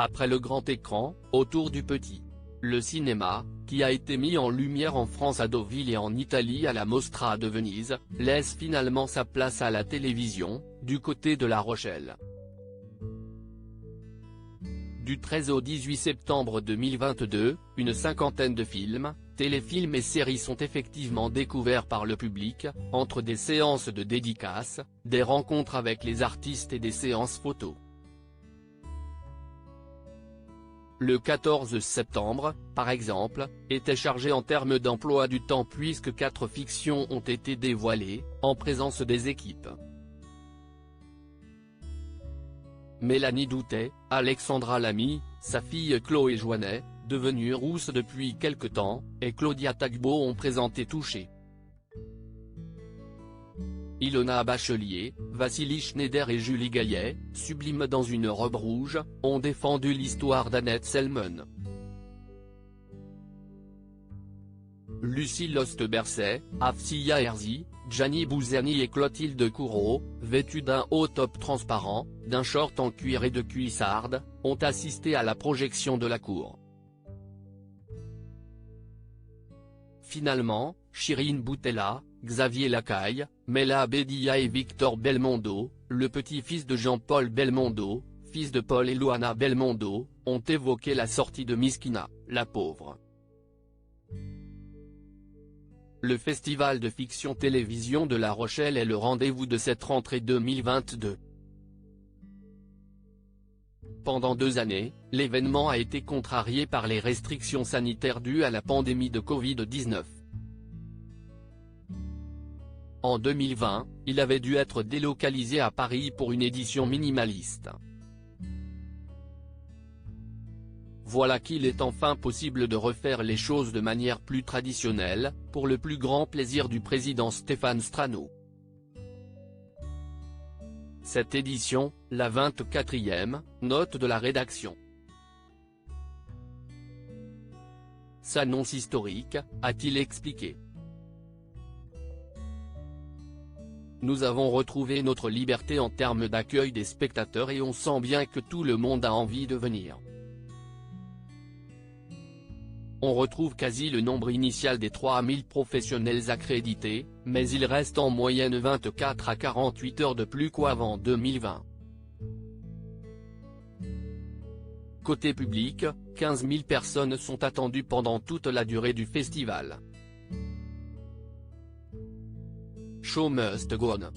Après le grand écran, autour du petit. Le cinéma, qui a été mis en lumière en France à Deauville et en Italie à la Mostra de Venise, laisse finalement sa place à la télévision, du côté de La Rochelle. Du 13 au 18 septembre 2022, une cinquantaine de films, téléfilms et séries sont effectivement découverts par le public, entre des séances de dédicaces, des rencontres avec les artistes et des séances photos. Le 14 septembre, par exemple, était chargé en termes d'emploi du temps puisque 4 fictions ont été dévoilées, en présence des équipes. Mélanie Doutet, Alexandra Lamy, sa fille Chloé Joinet, devenue rousse depuis quelque temps, et Claudia Tagbo ont présenté Touché. Ilona Bachelier, Vassili Schneider et Julie Gaillet, sublimes dans une robe rouge, ont défendu l'histoire d'Annette Selman. Lucie Loste-Berset, Afsia Herzi, Gianni Bouzani et Clotilde Courreau, vêtues d'un haut top transparent, d'un short en cuir et de cuissardes, ont assisté à la projection de La Cour. Finalement, Chirine Boutella, Xavier Lacaille, Mela Bedia et Victor Belmondo, le petit-fils de Jean-Paul Belmondo, fils de Paul et Luana Belmondo, ont évoqué la sortie de Miskina, la pauvre. Le Festival de fiction télévision de La Rochelle est le rendez-vous de cette rentrée 2022. Pendant 2 années, l'événement a été contrarié par les restrictions sanitaires dues à la pandémie de Covid-19. En 2020, il avait dû être délocalisé à Paris pour une édition minimaliste. Voilà qu'il est enfin possible de refaire les choses de manière plus traditionnelle, pour le plus grand plaisir du président Stéphane Strano. Cette édition, la 24e, note de la rédaction. S'annonce historique, a-t-il expliqué. Nous avons retrouvé notre liberté en termes d'accueil des spectateurs et on sent bien que tout le monde a envie de venir. On retrouve quasi le nombre initial des 3000 professionnels accrédités, mais il reste en moyenne 24 à 48 heures de plus qu'avant 2020. Côté public, 15 000 personnes sont attendues pendant toute la durée du festival. Show must go on.